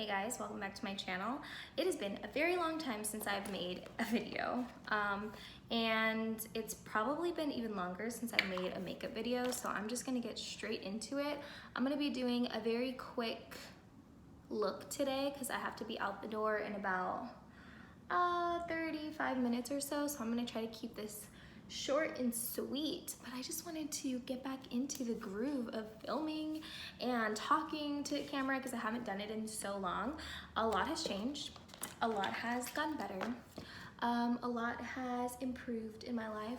Hey guys, welcome back to my channel. It has been a very long time since I've made a video, and it's probably been even longer since I made a makeup video, so I'm just gonna get straight into it. I'm gonna be doing a very quick look today because I have to be out the door in about 35 minutes or so, so I'm gonna try to keep this short and sweet, but I just wanted to get back into the groove of filming and talking to camera because I haven't done it in so long. A lot has changed, a lot has gotten better, a lot has improved in my life.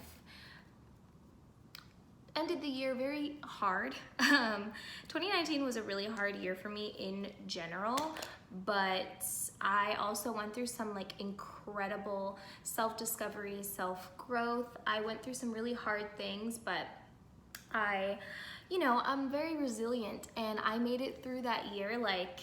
Ended the year very hard. 2019 was a really hard year for me in general, but I also went through some like incredible self-discovery, self-growth. I went through some really hard things, but I'm very resilient, and I made it through that year, like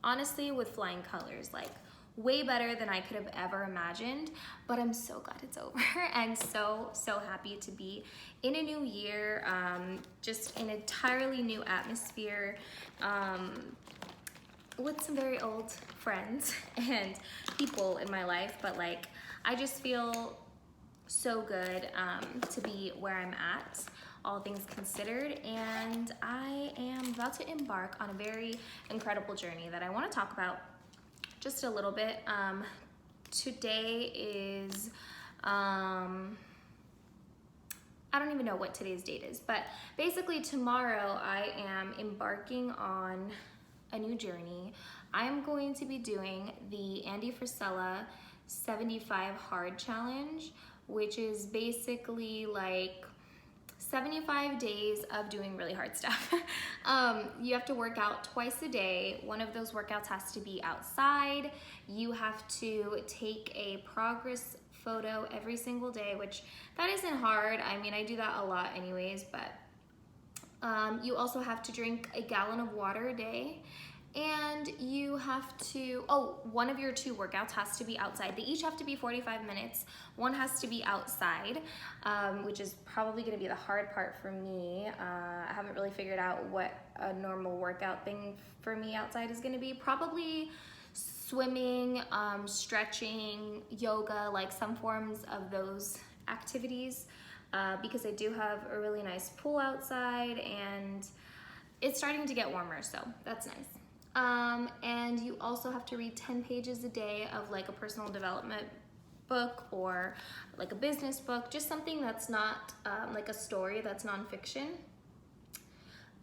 honestly with flying colors, like way better than I could have ever imagined. But I'm so glad it's over and so happy to be in a new year, just an entirely new atmosphere, with some very old friends and people in my life. But like, I just feel so good to be where I'm at, all things considered, and I am about to embark on a very incredible journey that I want to talk about just a little bit. Today is, I don't even know what today's date is, but basically tomorrow I am embarking on a new journey. I'm going to be doing the Andy Frisella 75 Hard Challenge, which is basically like 75 days of doing really hard stuff. You have to work out twice a day. One of those workouts has to be outside. You have to take a progress photo every single day, which that isn't hard. I mean, I do that a lot anyways, but you also have to drink a gallon of water a day. And you have to, one of your 2 workouts has to be outside. They each have to be 45 minutes. One has to be outside, which is probably gonna be the hard part for me. I haven't really figured out what a normal workout thing for me outside is gonna be. Probably swimming, stretching, yoga, like some forms of those activities, because I do have a really nice pool outside and it's starting to get warmer, so that's nice. And you also have to read 10 pages a day of like a personal development book or like a business book, just something that's not like a story, that's nonfiction.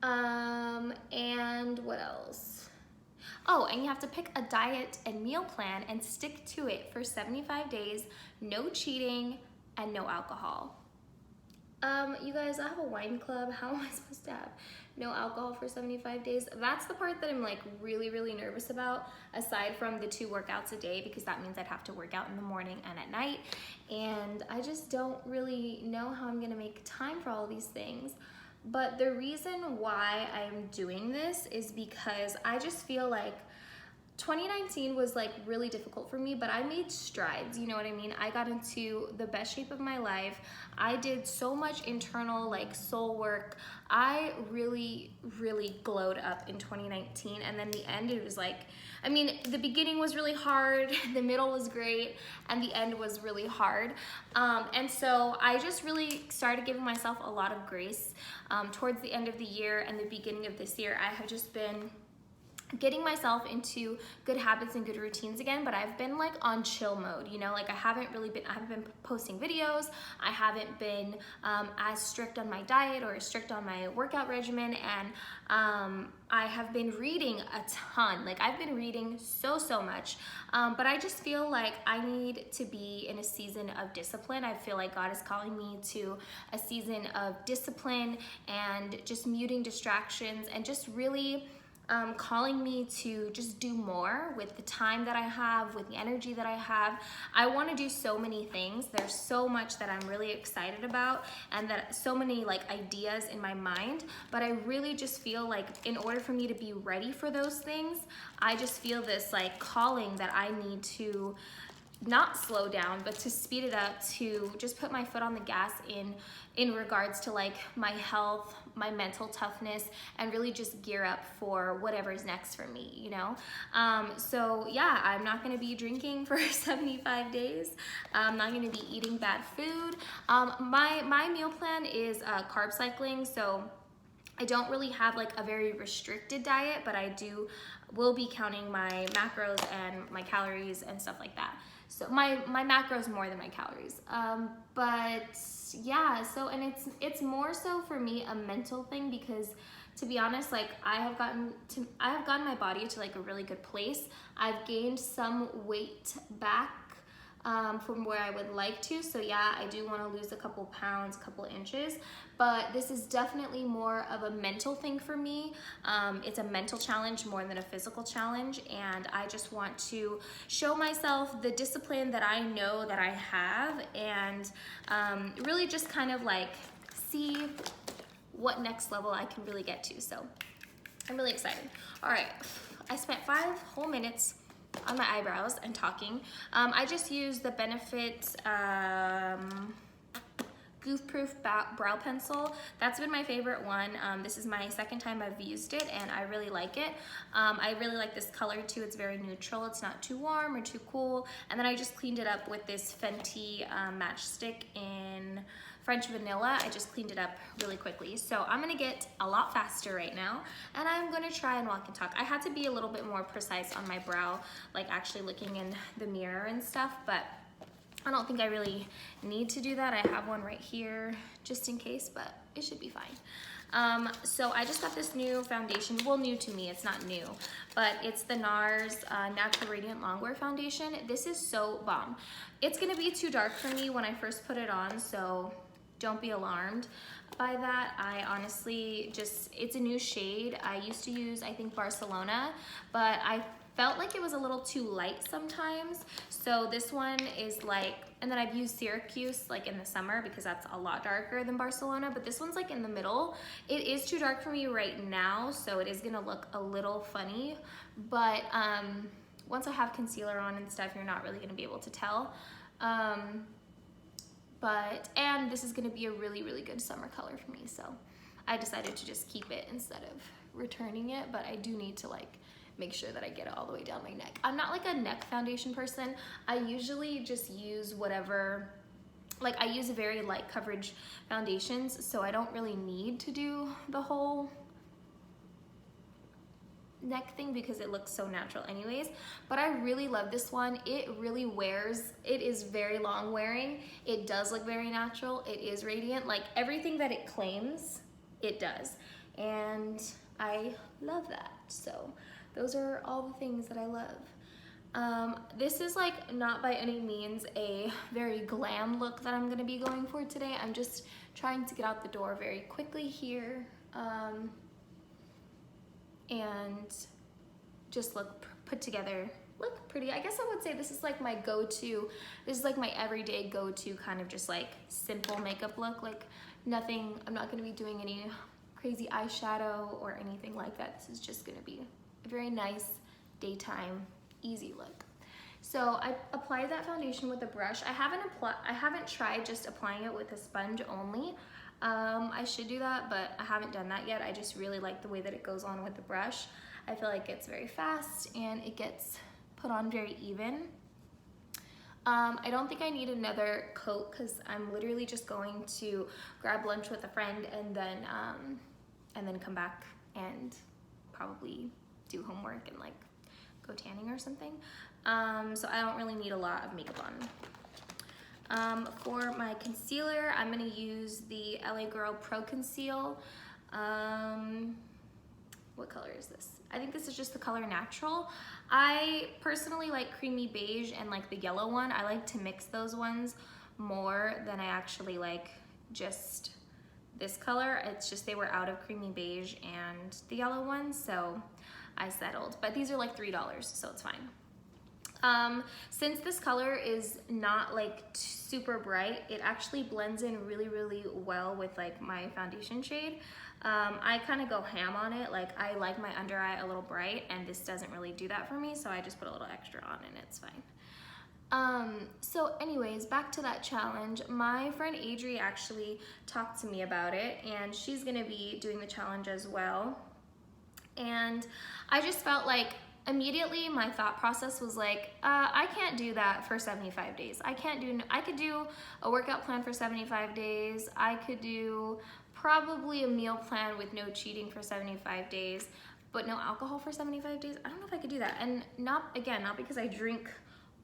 And what else? And you have to pick a diet and meal plan and stick to it for 75 days, no cheating and no alcohol. You guys, I have a wine club. How am I supposed to have no alcohol for 75 days? That's the part that I'm like really nervous about, aside from the 2 workouts a day, because that means I'd have to work out in the morning and at night. And I just don't really know how I'm gonna make time for all these things. But the reason why I'm doing this is because I just feel like 2019 was like really difficult for me, but I made strides, you know what I mean? I got into the best shape of my life. I did so much internal like soul work. I really glowed up in 2019, and then the end, it was like, I mean, the beginning was really hard, the middle was great, and the end was really hard. And so I just really started giving myself a lot of grace towards the end of the year and the beginning of this year. I have just been getting myself into good habits and good routines again, but I've been like on chill mode, you know, like I haven't been posting videos. I haven't been as strict on my diet or as strict on my workout regimen, and I have been reading a ton. Like I've been reading so much, but I just feel like I need to be in a season of discipline. I feel like God is calling me to a season of discipline and just muting distractions, and just really calling me to just do more with the time that I have, with the energy that I have. I want to do so many things. There's so much that I'm really excited about, and that so many like ideas in my mind, but I really just feel like in order for me to be ready for those things, I just feel this like calling that I need to not slow down, but to speed it up, to just put my foot on the gas in regards to like my health, my mental toughness, and really just gear up for whatever's next for me, you know? So yeah, I'm not gonna be drinking for 75 days. I'm not gonna be eating bad food. My meal plan is carb cycling, so I don't really have like a very restricted diet, but will be counting my macros and my calories and stuff like that. So my macros more than my calories. But yeah, so, and it's more so for me a mental thing, because to be honest, like I have gotten my body to like a really good place. I've gained some weight back from where I would like to. So yeah, I do want to lose a couple pounds, couple inches, but this is definitely more of a mental thing for me. It's a mental challenge more than a physical challenge, and I just want to show myself the discipline that I know that I have, and really just kind of like see what next level I can really get to. So I'm really excited. All right, I spent 5 whole minutes on my eyebrows and talking. I just used the Benefit Goof Proof Brow Pencil. That's been my favorite one. This is my second time I've used it, and I really like it. I really like this color too. It's very neutral. It's not too warm or too cool. And then I just cleaned it up with this Fenty matchstick in French Vanilla. I just cleaned it up really quickly. So I'm gonna get a lot faster right now, and I'm gonna try and walk and talk. I had to be a little bit more precise on my brow, like actually looking in the mirror and stuff, but I don't think I really need to do that. I have one right here just in case, but it should be fine. So I just got this new foundation. Well, new to me, it's not new, but it's the NARS Natural Radiant Longwear Foundation. This is so bomb. It's gonna be too dark for me when I first put it on, so don't be alarmed by that. I honestly it's a new shade. I used to use, I think, Barcelona, but I felt like it was a little too light sometimes. So this one is like, and then I've used Syracuse like in the summer because that's a lot darker than Barcelona, but this one's like in the middle. It is too dark for me right now, so it is gonna look a little funny, but once I have concealer on and stuff, you're not really gonna be able to tell. And this is gonna be a really, really good summer color for me, so I decided to just keep it instead of returning it, but I do need to like make sure that I get it all the way down my neck. I'm not like a neck foundation person. I usually just use whatever, like I use very light coverage foundations, so I don't really need to do the whole neck thing because it looks so natural anyways. But I really love this one. It really wears, it is very long wearing. It does look very natural. It is radiant. Like everything that it claims, it does. And I love that. So those are all the things that I love. This is like not by any means a very glam look that I'm gonna be going for today. I'm just trying to get out the door very quickly here. And just look put together, look pretty. I guess I would say this is like my go-to, this is like my everyday go-to kind of just like simple makeup look. Like nothing, I'm not gonna be doing any crazy eyeshadow or anything like that. This is just gonna be a very nice daytime, easy look. So I applied that foundation with a brush. I haven't tried just applying it with a sponge only. I should do that, but I haven't done that yet. I just really like the way that it goes on with the brush. I feel like it's very fast and it gets put on very even. I don't think I need another coat because I'm literally just going to grab lunch with a friend and then come back and probably do homework and like go tanning or something. So I don't really need a lot of makeup on. For my concealer, I'm gonna use the LA Girl Pro Conceal. What color is this? I think this is just the color Natural. I personally like creamy beige and like the yellow one. I like to mix those ones more than I actually like just this color. It's just they were out of creamy beige and the yellow one, so I settled. But these are like $3, so it's fine. Since this color is not like super bright, it actually blends in really, really well with like my foundation shade. I kind of go ham on it. Like I like my under eye a little bright, and this doesn't really do that for me, so I just put a little extra on and it's fine. So anyways, back to that challenge. My friend Adri actually talked to me about it, and she's gonna be doing the challenge as well. And I just felt like immediately my thought process was like, I can't do that for 75 days. I could do a workout plan for 75 days. I could do probably a meal plan with no cheating for 75 days, but no alcohol for 75 days. I don't know if I could do that. And not because I drink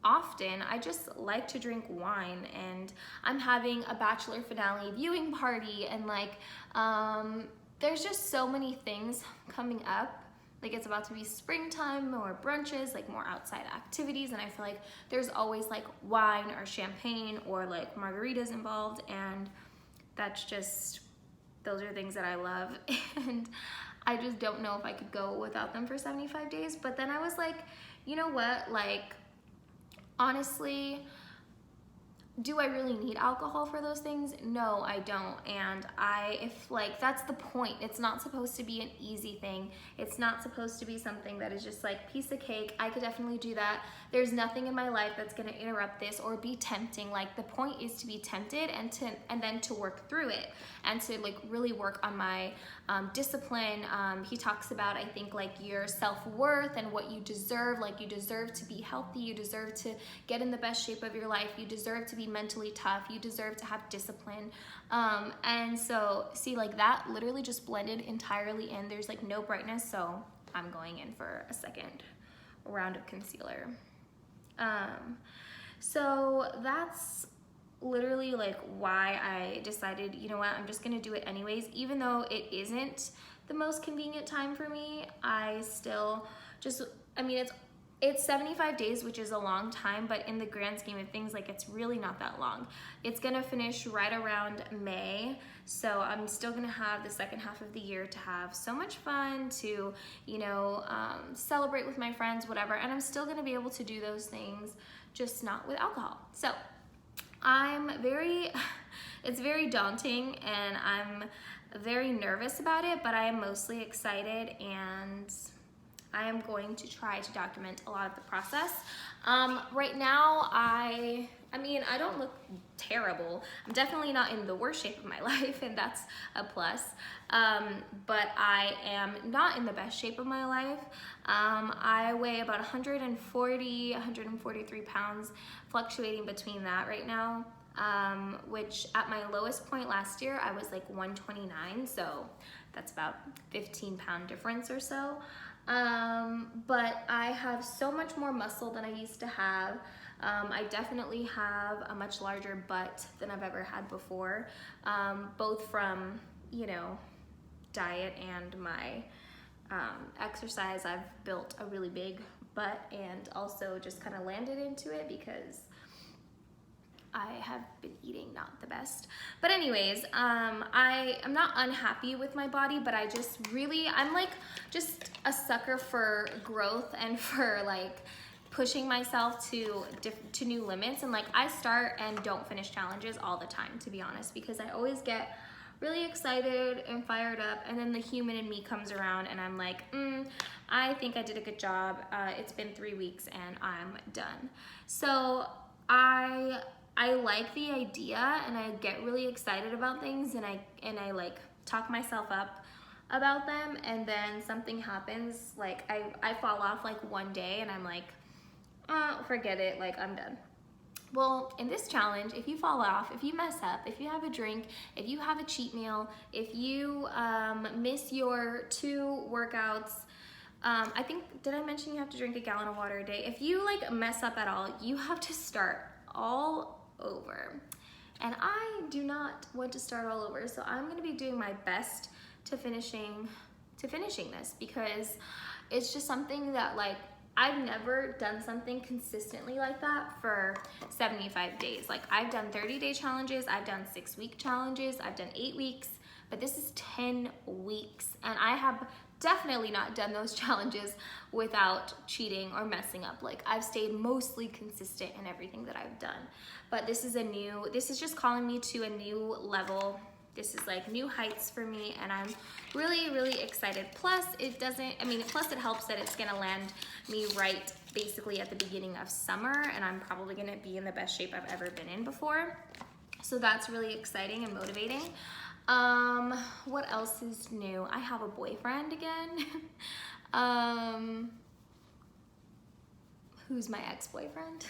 often. I just like to drink wine, and I'm having a bachelor finale viewing party, and like there's just so many things coming up. Like it's about to be springtime, more brunches, like more outside activities, and I feel like there's always like wine or champagne or like margaritas involved, and that's just, those are things that I love. And I just don't know if I could go without them for 75 days. But then I was like, you know what, like honestly, do I really need alcohol for those things? No, I don't. And if like, that's the point. It's not supposed to be an easy thing. It's not supposed to be something that is just like piece of cake. I could definitely do that. There's nothing in my life that's gonna interrupt this or be tempting. Like the point is to be tempted and then to work through it and to like really work on my discipline. He talks about, I think, like your self-worth and what you deserve. Like you deserve to be healthy. You deserve to get in the best shape of your life. You deserve to be mentally tough. You deserve to have discipline. And so see, like that literally just blended entirely in. There's like no brightness, so I'm going in for a second round of concealer. So that's literally like why I decided, you know what, I'm just gonna do it anyways. Even though it isn't the most convenient time for me, I still just, I mean, it's 75 days, which is a long time, but in the grand scheme of things, like it's really not that long. It's gonna finish right around May, so I'm still gonna have the second half of the year to have so much fun, to, you know, celebrate with my friends, whatever, and I'm still gonna be able to do those things, just not with alcohol. So it's very daunting, and I'm very nervous about it, but I am mostly excited, and I am going to try to document a lot of the process. Right now, I mean, I don't look terrible. I'm definitely not in the worst shape of my life, and that's a plus. But I am not in the best shape of my life. I weigh about 140, 143 pounds, fluctuating between that right now. Which at my lowest point last year, I was like 129, so that's about 15-pound difference or so. But I have so much more muscle than I used to have. I definitely have a much larger butt than I've ever had before, both from, you know, diet and my exercise. I've built a really big butt, and also just kind of landed into it because I have been eating not the best. But anyways, I am not unhappy with my body, but I just really, I'm like just a sucker for growth and for like pushing myself to new limits. And like I start and don't finish challenges all the time, to be honest, because I always get really excited and fired up, and then the human in me comes around and I'm like, I think I did a good job. It's been 3 weeks and I'm done. So I like the idea, and I get really excited about things, and I like talk myself up about them, and then something happens, like I fall off like one day and I'm like, forget it, like I'm done. Well, in this challenge, if you fall off, if you mess up, if you have a drink, if you have a cheat meal, if you miss your 2 workouts, I think, did I mention you have to drink a gallon of water a day? If you like mess up at all, you have to start all over. And I do not want to start all over, so I'm gonna be doing my best to finishing this, because it's just something that like I've never done something consistently like that for 75 days. Like I've done 30-day challenges, I've done 6-week challenges, I've done 8 weeks, but this is 10 weeks. And I have definitely not done those challenges without cheating or messing up. Like I've stayed mostly consistent in everything that I've done. But this is just calling me to a new level This is like new heights for me, and I'm really, really excited. Plus it doesn't, plus it helps that it's gonna land me right basically at the beginning of summer, and I'm probably gonna be in the best shape I've ever been in before. So that's really exciting and motivating. What else is new? I have a boyfriend again. Who's my ex-boyfriend?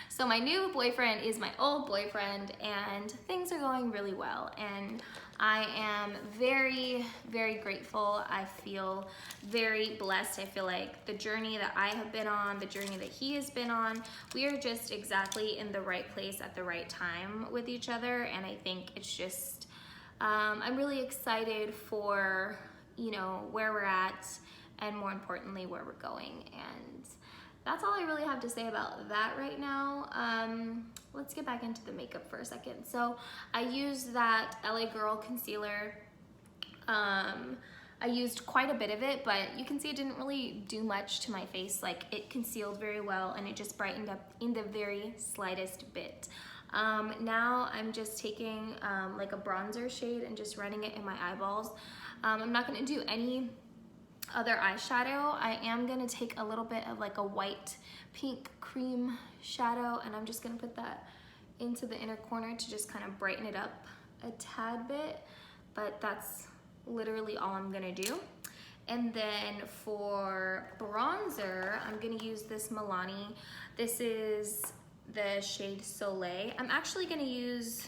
So my new boyfriend is my old boyfriend, and things are going really well, and I am very, very grateful. I feel very blessed. I feel like the journey that I have been on, the journey that he has been on, we are just exactly in the right place at the right time with each other, and I think it's just, I'm really excited for, you know, where we're at, and more importantly, where we're going. And that's all I really have to say about that right now. Let's get back into the makeup for a second. So I used that LA Girl concealer. I used quite a bit of it, but you can see it didn't really do much to my face. Like, it concealed very well, and it just brightened up in the very slightest bit. Now I'm just taking like a bronzer shade and just running it in my eyeballs. I'm not gonna do any other eyeshadow. I am gonna take a little bit of like a white pink cream shadow, and I'm just gonna put that into the inner corner to just kind of brighten it up a tad bit, but that's literally all I'm gonna do. And then for bronzer, I'm gonna use this Milani. This is the shade Soleil. I'm actually gonna use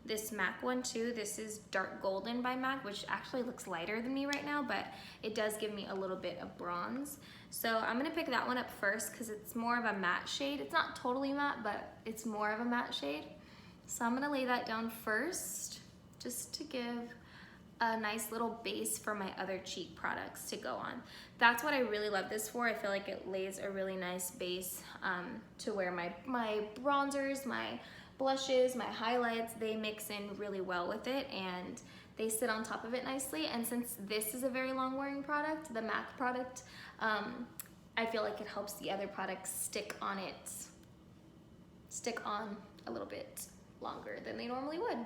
this MAC one too. This is Dark Golden by MAC, which actually looks lighter than me right now, but it does give me a little bit of bronze. So I'm gonna pick that one up first because it's more of a matte shade. It's not totally matte, but it's more of a matte shade. So I'm gonna lay that down first just to give a nice little base for my other cheek products to go on. That's what I really love this for. I feel like it lays a really nice base to where my bronzers, my blushes, my highlights, they mix in really well with it, and they sit on top of it nicely. And since this is a very long wearing product, the MAC product, I feel like it helps the other products stick on a little bit longer than they normally would.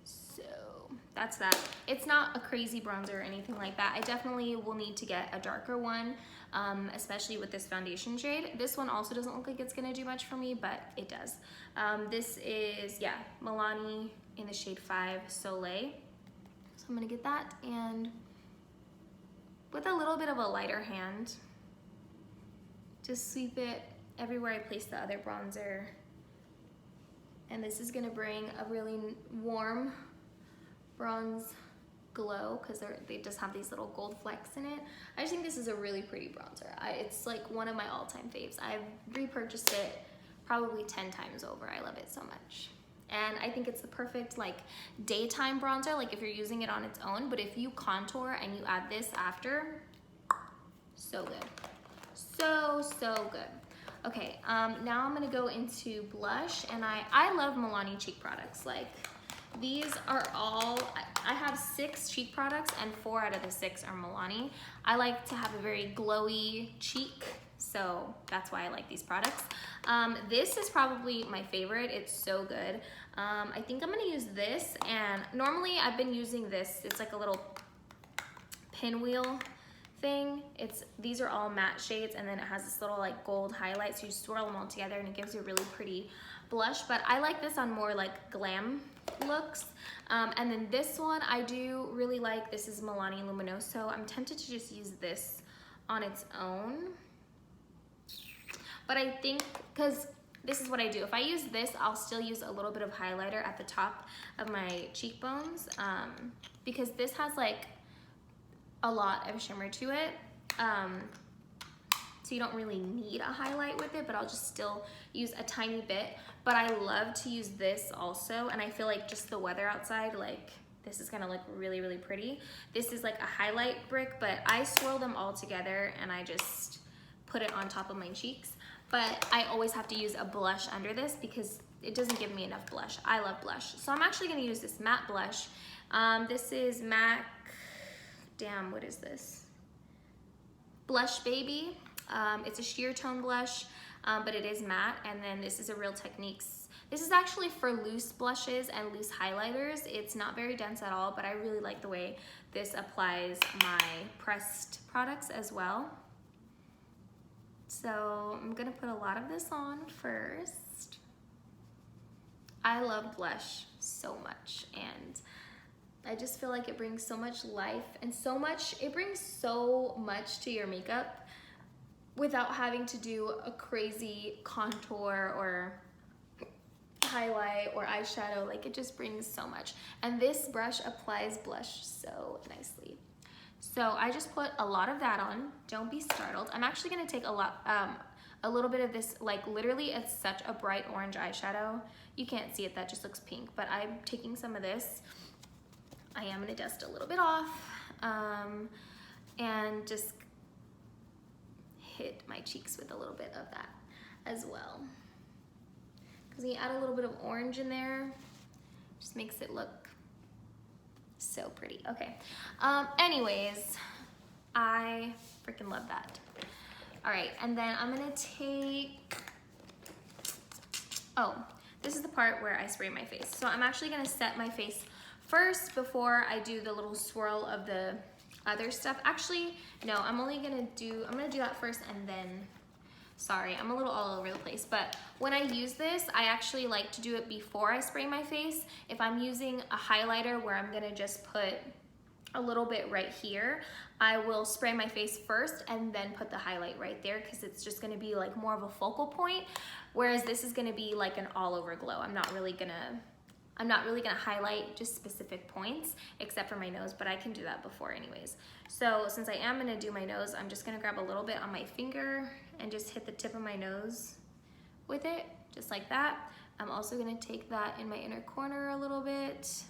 So that's that. It's not a crazy bronzer or anything like that. I definitely will need to get a darker one, especially with this foundation shade. This one also doesn't look like it's gonna do much for me, but it does. This is, yeah, Milani in the shade 5 Soleil. So I'm gonna get that, and with a little bit of a lighter hand, just sweep it everywhere I place the other bronzer. And this is gonna bring a really warm bronze glow because they just have these little gold flecks in it. I just think this is a really pretty bronzer. It's like one of my all-time faves. I've repurchased it probably 10 times over. I love it so much. And I think it's the perfect like daytime bronzer, like if you're using it on its own, but if you contour and you add this after, so good. So good. Okay, now I'm gonna go into blush, and I love Milani cheek products. Like, these are all, I have 6 cheek products, and 4 out of the 6 are Milani. I like to have a very glowy cheek, so that's why I like these products. This is probably my favorite. It's so good. I think I'm gonna use this, and normally I've been using this. It's like a little pinwheel thing. These are all matte shades, and then it has this little like gold highlight, so you swirl them all together and it gives you a really pretty blush. But I like this on more like glam looks. And then this one I do really like. This is Milani Luminoso. I'm tempted to just use this on its own, but I think, because this is what I do, if I use this, I'll still use a little bit of highlighter at the top of my cheekbones, because this has like a lot of shimmer to it, so you don't really need a highlight with it, but I'll just still use a tiny bit. But I love to use this also, and I feel like just the weather outside, like this is gonna look really, really pretty. This is like a highlight brick, but I swirl them all together and I just put it on top of my cheeks. But I always have to use a blush under this because it doesn't give me enough blush. I love blush. So I'm actually gonna use this matte blush. This is MAC, damn, what is this? Blush Baby. It's a sheer tone blush. but it is matte. And then this is a Real Techniques. This is actually for loose blushes and loose highlighters. It's not very dense at all, but I really like the way this applies my pressed products as well. So I'm gonna put a lot of this on first. I love blush so much, and I just feel like it brings so much life and it brings so much to your makeup without having to do a crazy contour or highlight or eyeshadow. Like, it just brings so much. And this brush applies blush so nicely. So I just put a lot of that on. Don't be startled. I'm actually gonna take a little bit of this, like literally it's such a bright orange eyeshadow. You can't see it, that just looks pink, but I'm taking some of this. I am gonna dust a little bit off and just hit my cheeks with a little bit of that as well. Because when you add a little bit of orange in there, just makes it look so pretty. Okay, anyways, I freaking love that. All right, and then I'm gonna take, oh, this is the part where I spray my face. So I'm actually gonna set my face first before I do the little swirl of the other stuff. Actually, no, I'm gonna do that first and then, sorry, I'm a little all over the place, but when I use this, I actually like to do it before I spray my face. If I'm using a highlighter where I'm gonna just put a little bit right here, I will spray my face first and then put the highlight right there, because it's just gonna be like more of a focal point, whereas this is gonna be like an all over glow. I'm not really gonna highlight just specific points except for my nose, but I can do that before anyways. So since I am gonna do my nose, I'm just gonna grab a little bit on my finger and just hit the tip of my nose with it, just like that. I'm also gonna take that in my inner corner a little bit.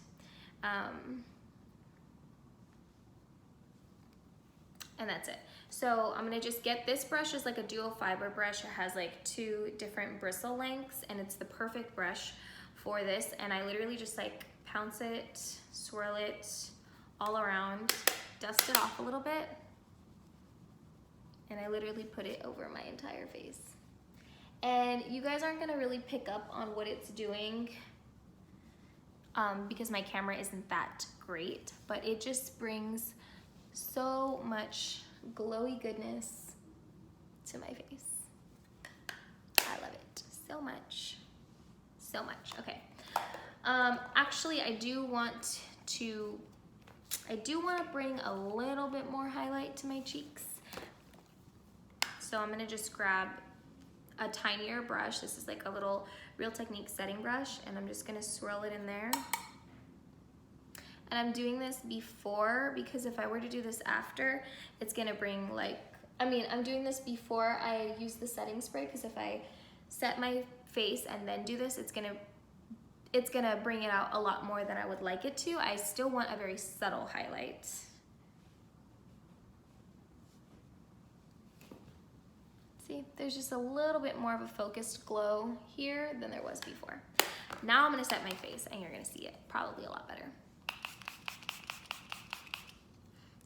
And that's it. So I'm gonna just get this brush, is like a dual fiber brush. It has like 2 different bristle lengths, and it's the perfect brush for this. And I literally just like pounce it, swirl it all around, dust it off a little bit, and I literally put it over my entire face. And you guys aren't gonna really pick up on what it's doing because my camera isn't that great, but it just brings so much glowy goodness to my face. I love it so much, so much. Okay, actually I do want to bring a little bit more highlight to my cheeks. So I'm gonna just grab a tinier brush. This is like a little Real Techniques setting brush, and I'm just gonna swirl it in there. And I'm doing this before, because if I were to do this after, it's gonna bring like, I'm doing this before I use the setting spray, because if I set my face and then do this, it's gonna bring it out a lot more than I would like it to. I still want a very subtle highlight. See, there's just a little bit more of a focused glow here than there was before. Now I'm gonna set my face, and you're gonna see it probably a lot better.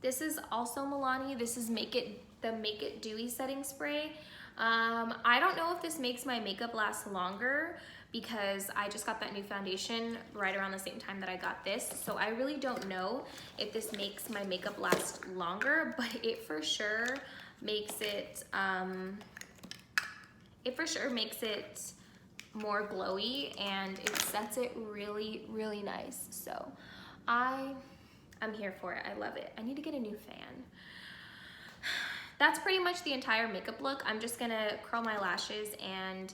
This is also Milani. This is the Make It Dewy setting spray. I don't know if this makes my makeup last longer, because I just got that new foundation right around the same time that I got this. So I really don't know if this makes my makeup last longer, but it for sure makes it, more glowy, and it sets it really, really nice. So I'm here for it. I love it. I need to get a new fan. That's pretty much the entire makeup look. I'm just gonna curl my lashes and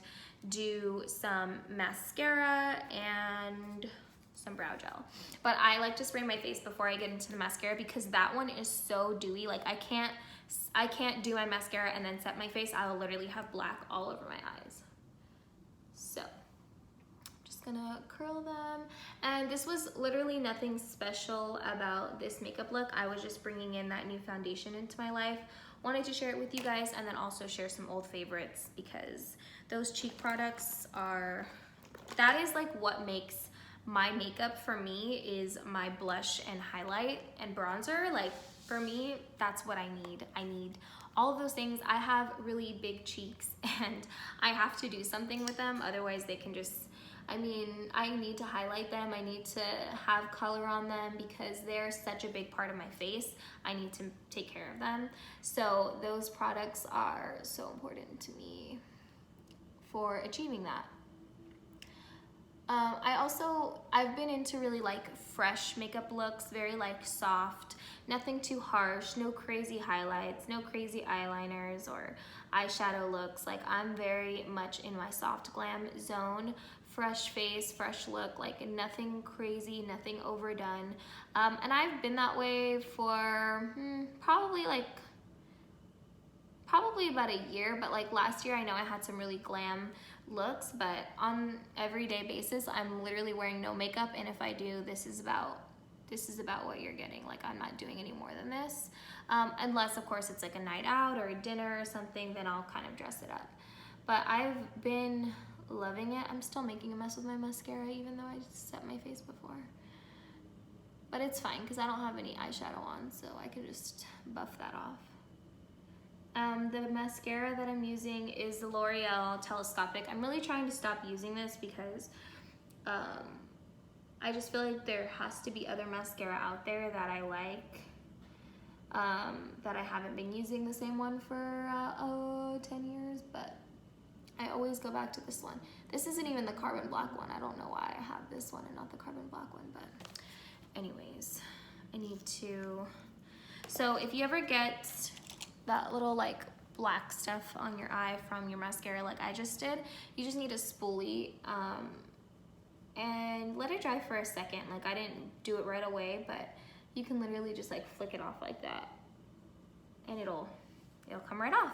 do some mascara and some brow gel. But I like to spray my face before I get into the mascara, because that one is so dewy. Like I can't do my mascara and then set my face. I will literally have black all over my eyes. So gonna curl them. And this was literally nothing special about this makeup look. I was just bringing in that new foundation into my life. Wanted to share it with you guys, and then also share some old favorites, because those cheek products that is like what makes my makeup for me, is my blush and highlight and bronzer. Like for me, that's what I need. I need all of those things. I have really big cheeks and I have to do something with them, otherwise they can just, I mean, I need to highlight them, I need to have color on them because they're such a big part of my face. I need to take care of them. So those products are so important to me for achieving that. I've been into really like fresh makeup looks, very like soft, nothing too harsh, no crazy highlights, no crazy eyeliners or eyeshadow looks. Like I'm very much in my soft glam zone, fresh face, fresh look, like nothing crazy, nothing overdone. And I've been that way for probably about a year, but like last year I know I had some really glam looks, but on everyday basis I'm literally wearing no makeup, and if I do, this is about what you're getting. Like I'm not doing any more than this, unless of course it's like a night out or a dinner or something, then I'll kind of dress it up. But I've been loving it. I'm still making a mess with my mascara even though I set my face before, but it's fine because I don't have any eyeshadow on, so I can just buff that off. The mascara that I'm using is the L'Oreal Telescopic. I'm really trying to stop using this because I just feel like there has to be other mascara out there that I like, that I haven't been using the same one for 10 years, but I always go back to this one. This isn't even the carbon black one. I don't know why I have this one and not the carbon black one, but anyways, I need to, so if you ever get that little like black stuff on your eye from your mascara like I just did, you just need a spoolie and let it dry for a second. Like I didn't do it right away, but you can literally just like flick it off like that and it'll come right off.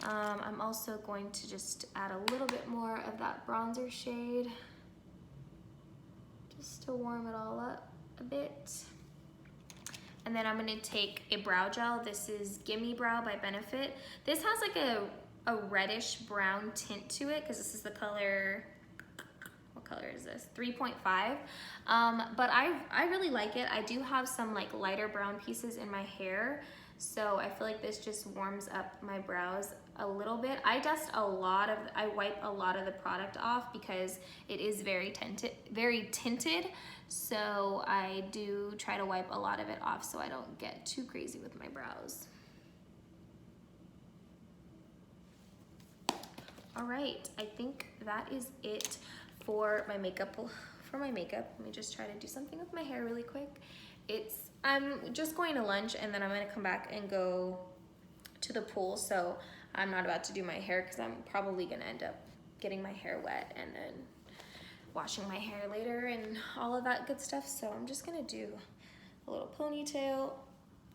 I'm also going to just add a little bit more of that bronzer shade just to warm it all up a bit. And then I'm gonna take a brow gel. This is Gimme Brow by Benefit. This has like a reddish brown tint to it because this is the color, what color is this? 3.5. But I really like it. I do have some like lighter brown pieces in my hair, so I feel like this just warms up my brows a little bit. I wipe a lot of the product off because it is very tinted. So I do try to wipe a lot of it off so I don't get too crazy with my brows. All right, I think that is it for my makeup. Let me just try to do something with my hair really quick. I'm just going to lunch and then I'm gonna come back and go to the pool, so I'm not about to do my hair because I'm probably gonna end up getting my hair wet and then washing my hair later and all of that good stuff. So I'm just gonna do a little ponytail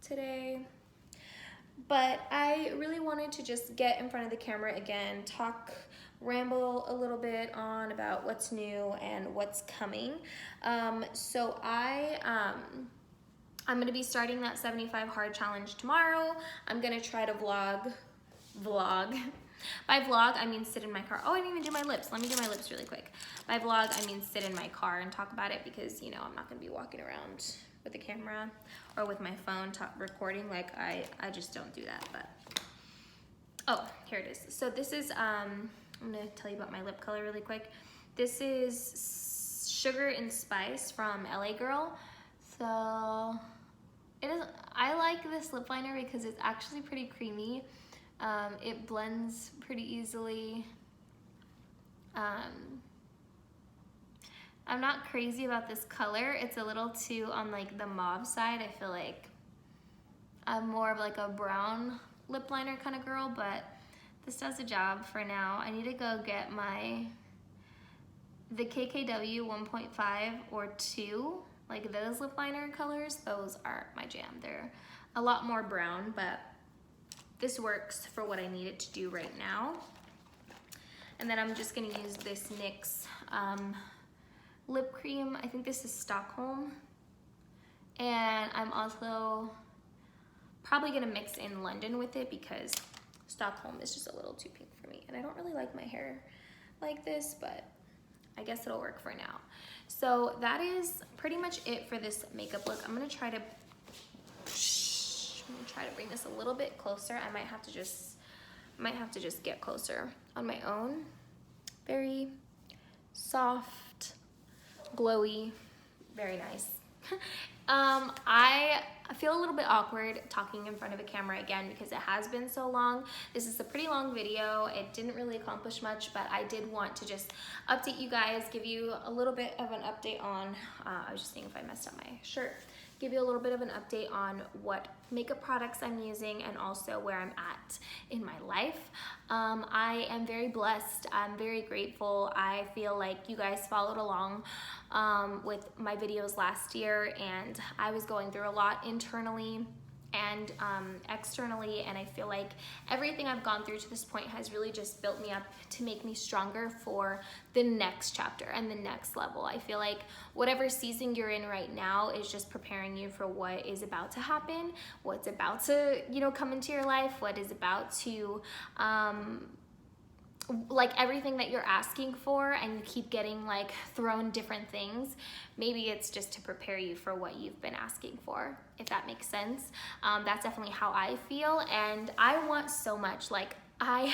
today. But I really wanted to just get in front of the camera again, ramble a little bit on about what's new and what's coming. So I'm gonna be starting that 75 hard challenge tomorrow. I'm gonna try to vlog. By vlog, I mean sit in my car. Oh, I didn't even do my lips. Let me do my lips really quick. By vlog, I mean sit in my car and talk about it because, you know, I'm not gonna be walking around with the camera or with my phone recording. Like I just don't do that, but. Oh, here it is. So this is, I'm gonna tell you about my lip color really quick. This is Sugar and Spice from LA Girl. So I like this lip liner because it's actually pretty creamy. It blends pretty easily. I'm not crazy about this color. It's a little too on like the mauve side. I feel like I'm more of like a brown lip liner kind of girl, but this does the job for now. I need to go get the KKW 1.5 or 2, like those lip liner colors. Those are my jam. They're a lot more brown, but this works for what I need it to do right now. And then I'm just gonna use this NYX lip cream. I think this is Stockholm. And I'm also probably gonna mix in London with it because Stockholm is just a little too pink for me. And I don't really like my hair like this, but I guess it'll work for now. So that is pretty much it for this makeup look. I'm gonna try to gonna bring this a little bit closer. I might have to just get closer on my own. Very soft, glowy, very nice. I feel a little bit awkward talking in front of a camera again because it has been so long. This is a pretty long video. It didn't really accomplish much, but I did want to just update you guys, give you a little bit of an update on, I was just seeing if I messed up my shirt, give you a little bit of an update on what makeup products I'm using and also where I'm at in my life. I am very blessed. I'm very grateful. I feel like you guys followed along with my videos last year, and I was going through a lot internally and externally, and I feel like everything I've gone through to this point has really just built me up to make me stronger for the next chapter and the next level. I feel like whatever season you're in right now is just preparing you for what is about to happen, what's about to, you know, come into your life, what is about to like everything that you're asking for, and you keep getting like thrown different things. Maybe it's just to prepare you for what you've been asking for, if that makes sense. That's definitely how I feel, and I want so much. Like I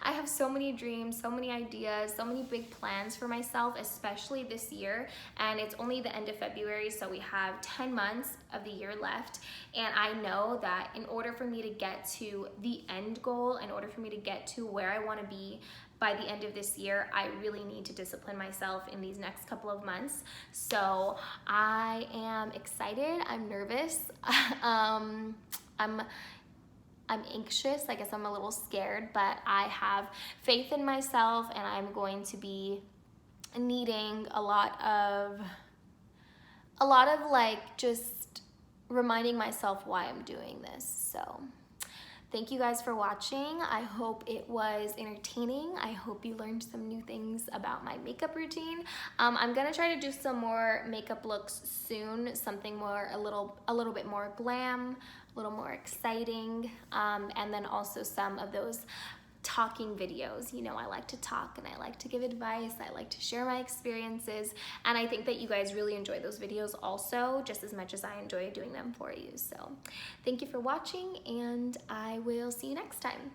have so many dreams, so many ideas, so many big plans for myself, especially this year. And it's only the end of February, so we have 10 months of the year left. And I know that in order for me to get to the end goal, in order for me to get to where I want to be by the end of this year, I really need to discipline myself in these next couple of months. So I am excited. I'm nervous. I'm anxious. I guess I'm a little scared, but I have faith in myself, and I'm going to be needing a lot of like just reminding myself why I'm doing this. So thank you guys for watching. I hope it was entertaining. I hope you learned some new things about my makeup routine. I'm gonna try to do some more makeup looks soon, something more, a little bit more glam, a little more exciting, and then also some of those talking videos. You know, I like to talk and I like to give advice. I like to share my experiences, and I think that you guys really enjoy those videos also, just as much as I enjoy doing them for you. So thank you for watching, and I will see you next time.